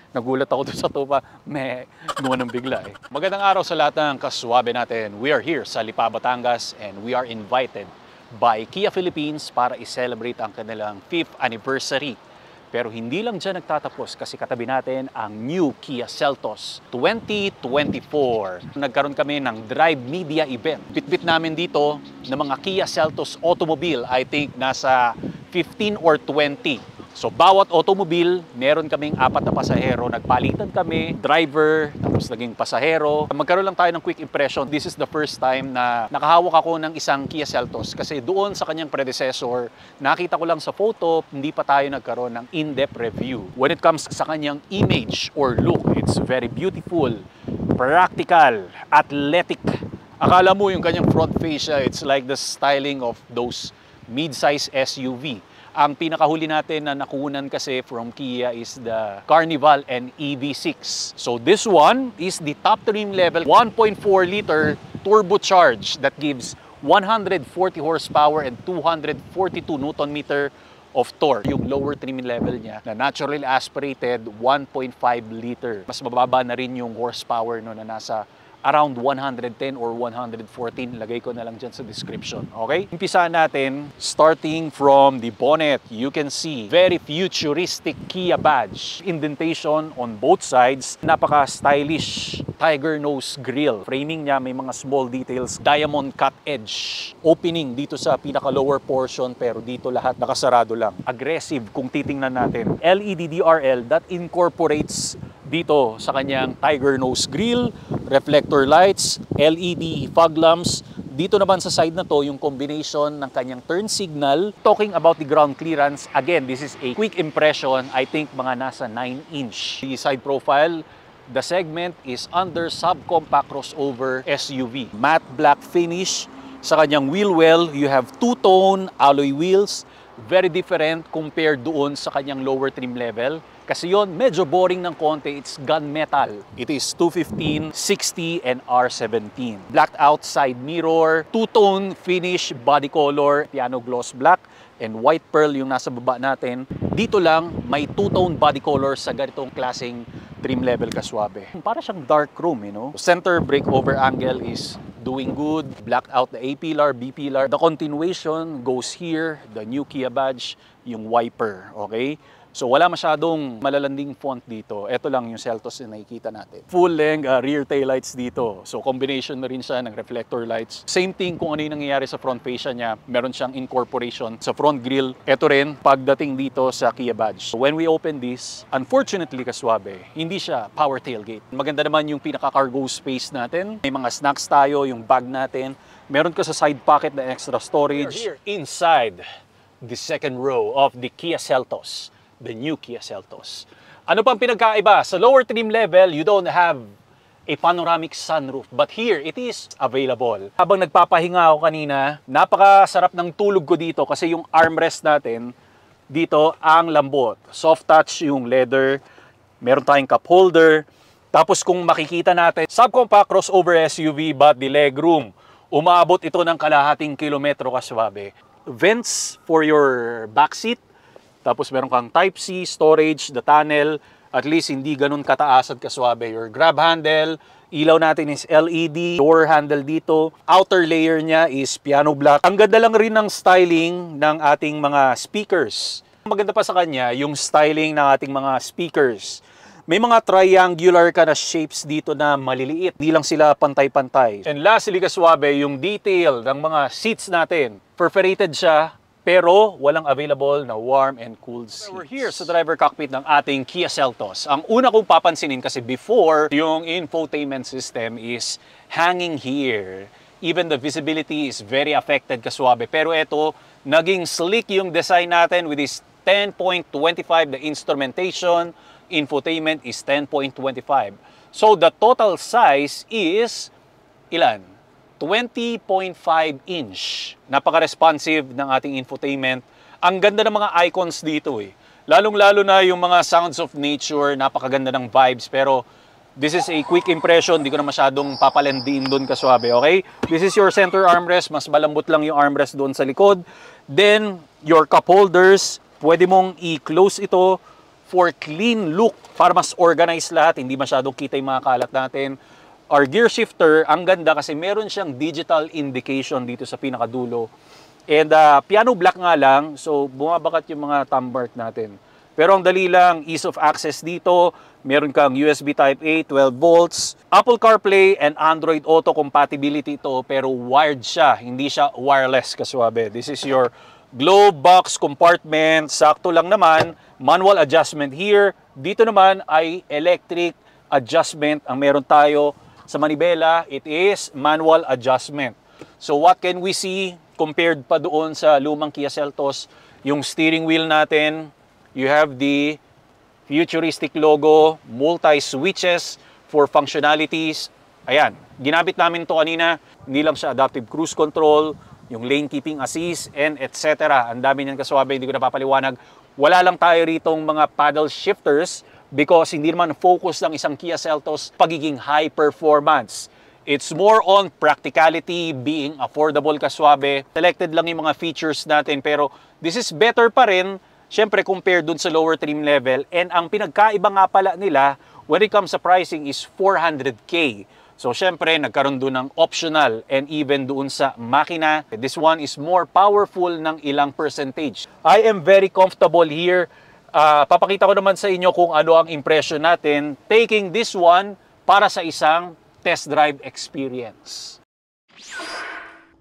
Nagulat ako doon sa tupa. Gumanong bigla eh. Magandang araw sa lahat ng kaswabe natin. We are here sa Lipa, Batangas and we are invited by Kia Philippines para i-celebrate ang kanilang 5th anniversary. Pero hindi lang dyan nagtatapos kasi katabi natin ang new Kia Seltos 2024. Nagkaroon kami ng Drive Media event. Bitbit namin dito ng mga Kia Seltos automobile. I think nasa 15 or 20. So bawat automobile, meron kaming 4 na pasahero. Nagpalitan kami, driver, tapos naging pasahero. Magkaroon lang tayo ng quick impression. This is the first time na nakahawak ako ng isang Kia Seltos. Kasi doon sa kanyang predecessor, nakita ko lang sa photo, hindi pa tayo nagkaroon ng in-depth review. When it comes sa kanyang image or look, it's very beautiful, practical, athletic. Akala mo yung kanyang front fascia, it's like the styling of those mid-size SUV. Ang pinakahuli natin na nakunan kasi from Kia is the Carnival and EV6. So this one is the top trim level 1.4 liter turbocharged that gives 140 horsepower and 242 Newton meter of torque. Yung lower trim level niya na naturally aspirated 1.5 liter. Mas mababa na rin yung horsepower no, na nasa around 110 or 114. Lagay ko na lang dyan sa description. Okay? Umpisa natin starting from the bonnet. You can see very futuristic Kia badge. Indentation on both sides. Napaka-stylish tiger nose grille. Framing niya may mga small details. Diamond cut edge. Opening dito sa pinaka-lower portion pero dito lahat nakasarado lang. Aggressive kung titingnan natin. LED DRL that incorporates dito sa kanyang tiger nose grille, reflector lights, LED fog lamps. Dito naman sa side na to, yung combination ng kanyang turn signal. Talking about the ground clearance, again, this is a quick impression. I think mga nasa 9-inch. The side profile, the segment is under subcompact crossover SUV. Matte black finish. Sa kanyang wheel well, you have two-tone alloy wheels. Very different compared doon sa kanyang lower trim level. Kasi yon medyo boring ng konti, it's gunmetal. It is 215, 60, and R17. Blacked out side mirror, two-tone finish body color, piano gloss black, and white pearl yung nasa baba natin. Dito lang, may two-tone body color sa ganitong klaseng trim level kaswabe. Para siyang dark chrome, you know? Center brake over angle is doing good. Blacked out the A pillar, B pillar. The continuation goes here, the new Kia badge, yung wiper, okay? So wala masyadong malalanding font dito. Ito lang yung Seltos na nakikita natin. Full length rear tail lights dito. So combination na rin siya ng reflector lights. Same thing kung ano yung nangyayari sa front fascia niya. Meron siyang incorporation sa front grille. Ito rin pagdating dito sa Kia badge. So when we open this, unfortunately kaswabe, hindi siya power tailgate. Maganda naman yung pinaka-cargo space natin. May mga snacks tayo, yung bag natin. Meron ka sa side pocket na extra storage. Here inside the second row of the Kia Seltos. The new Kia Seltos. Ano pang pinagkaiba? Sa lower trim level, you don't have a panoramic sunroof. But here, it is available. Habang nagpapahinga ako kanina, napakasarap ng tulog ko dito kasi yung armrest natin, dito ang lambot. Soft touch yung leather. Meron tayong cup holder. Tapos kung makikita natin, subcompact crossover SUV but the legroom, umabot ito ng kalahating kilometro kaswabe. Vents for your backseat. Tapos meron kang Type-C, storage, the tunnel, at least hindi ganun kataas at kaswabe. Your grab handle, ilaw natin is LED, door handle dito. Outer layer niya is piano black. Ang ganda lang rin ng styling ng ating mga speakers. Maganda pa sa kanya yung styling ng ating mga speakers. May mga triangular ka na shapes dito na maliliit. Hindi lang sila pantay-pantay. And lastly kaswabe, yung detail ng mga seats natin. Perforated siya, pero walang available na warm and cooled seats. We're here sa driver cockpit ng ating Kia Seltos. Ang una kong papansinin kasi before, yung infotainment system is hanging here. Even the visibility is very affected kaswabe. Pero ito, naging slick yung design natin with this 10.25. The instrumentation, infotainment is 10.25. So the total size is ilan? 20.5 inch. Napaka-responsive ng ating infotainment. Ang ganda ng mga icons dito eh. Lalong-lalo na yung mga sounds of nature, napakaganda ng vibes. Pero this is a quick impression, di ko na masyadong papalandiin doon kaswabe, okay? This is your center armrest, mas malambot lang yung armrest doon sa likod. Then, your cup holders, pwede mong i-close ito for clean look, para mas organized lahat, hindi masyadong kita yung mga kalat natin. Our gear shifter, ang ganda kasi meron siyang digital indication dito sa pinakadulo. And piano black nga lang, so bumabakat yung mga thumb mark natin. Pero ang dali lang, ease of access dito, meron kang USB Type-A, 12 volts, Apple CarPlay and Android Auto compatibility ito, pero wired siya, hindi siya wireless, kaswabe. This is your glove box compartment, sakto lang naman, manual adjustment here. Dito naman ay electric adjustment ang meron tayo. Sa manibela, it is manual adjustment. So what can we see compared pa doon sa lumang Kia Seltos? Yung steering wheel natin, you have the futuristic logo, multi-switches for functionalities. Ayan, ginamit namin to kanina, hindi lang siya adaptive cruise control, yung lane keeping assist, and etc. Ang dami niyan, kaswabe, hindi ko napapaliwanag. Wala lang tayo ritong mga paddle shifters because hindi naman focus ng isang Kia Seltos pagiging high performance. It's more on practicality, being affordable, kaswabe. Selected lang yung mga features natin, pero this is better pa rin, syempre compared dun sa lower trim level. And ang pinagkaiba nga pala nila when it comes sa pricing is 400K. So syempre nagkaroon dun ng optional and even doon sa makina. This one is more powerful ng ilang percentage. I am very comfortable here. Papakita ko naman sa inyo kung ano ang impression natin taking this one para sa isang test drive experience.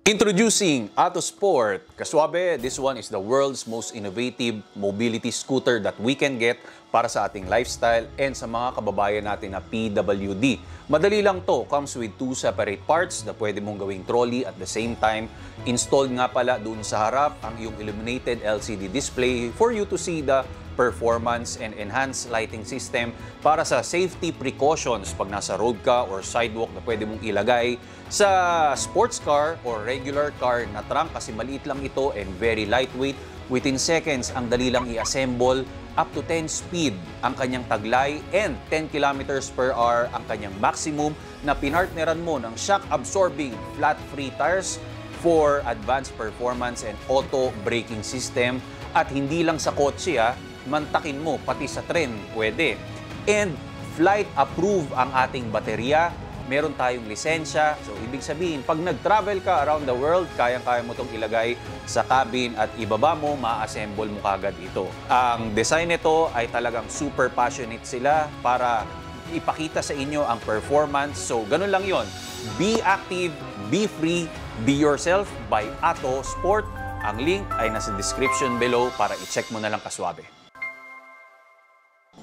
Introducing Atto Sport. Kaswabe, this one is the world's most innovative mobility scooter that we can get para sa ating lifestyle and sa mga kababayan natin na PWD. Madali lang to. Comes with 2 separate parts na pwede mong gawing trolley at the same time. Installed nga pala doon sa harap ang iyong illuminated LCD display for you to see the performance and enhanced lighting system para sa safety precautions pag nasa road ka or sidewalk na pwede mong ilagay sa sports car or regular car na trunk kasi maliit lang ito and very lightweight. Within seconds, ang dali lang i-assemble. Up to 10 speed ang kanyang taglay and 10 kilometers per hour ang kanyang maximum na pinartneran mo ng shock-absorbing flat-free tires for advanced performance and auto braking system. At hindi lang sa kotse, mantakin mo, pati sa tren, pwede. And flight approved ang ating baterya. Meron tayong lisensya. So, ibig sabihin, pag nag-travel ka around the world, kayang-kaya mo itong ilagay sa cabin at ibaba mo, ma-assemble mo kagad ito. Ang design nito ay talagang super passionate sila para ipakita sa inyo ang performance. So, ganun lang yon. Be active, be free, be yourself by Atto Sport. Ang link ay nasa description below para i-check mo na lang, kaswabe.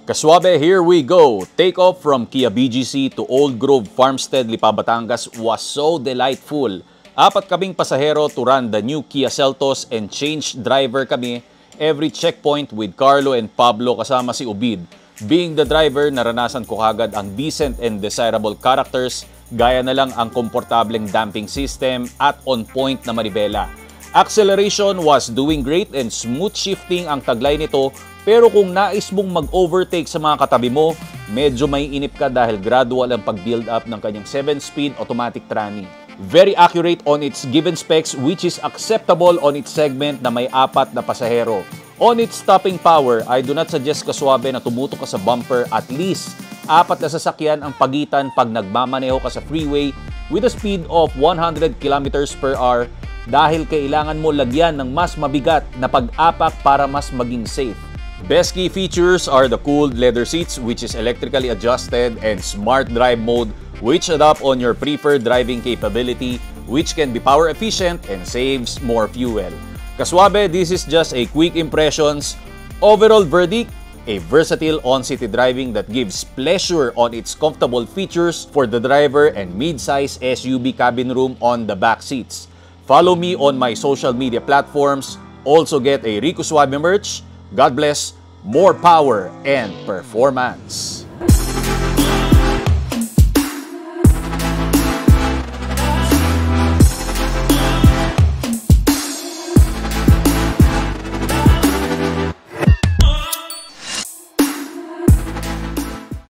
Kaswabe, here we go. Take off from Kia BGC to Old Grove Farmstead, Lipa, Batangas was so delightful. 4 kaming pasahero to run the new Kia Seltos and change driver kami every checkpoint with Carlo and Pablo kasama si Ubid. Being the driver, naranasan ko kagad ang decent and desirable characters, gaya na lang ang komportableng damping system at on-point na manibela. Acceleration was doing great and smooth shifting ang taglay nito, pero kung nais mong mag-overtake sa mga katabi mo, medyo may inip ka dahil gradual ang pag-build up ng kanyang 7-speed automatic tranny. Very accurate on its given specs which is acceptable on its segment na may 4 na pasahero. On its stopping power, I do not suggest, kaswabe, na tumutok ka sa bumper. At least 4 na sasakyan ang pagitan pag nagmamaneho ka sa freeway with a speed of 100 kilometers per hour dahil kailangan mo lagyan ng mas mabigat na pag-apak para mas maging safe. Best key features are the cooled leather seats which is electrically adjusted and smart drive mode which adapt on your preferred driving capability which can be power efficient and saves more fuel. Kaswabe, this is just a quick impressions. Overall verdict, a versatile on-city driving that gives pleasure on its comfortable features for the driver and mid-size SUV cabin room on the back seats. Follow me on my social media platforms. Also get a Rico Suave merch. God bless, more power and performance.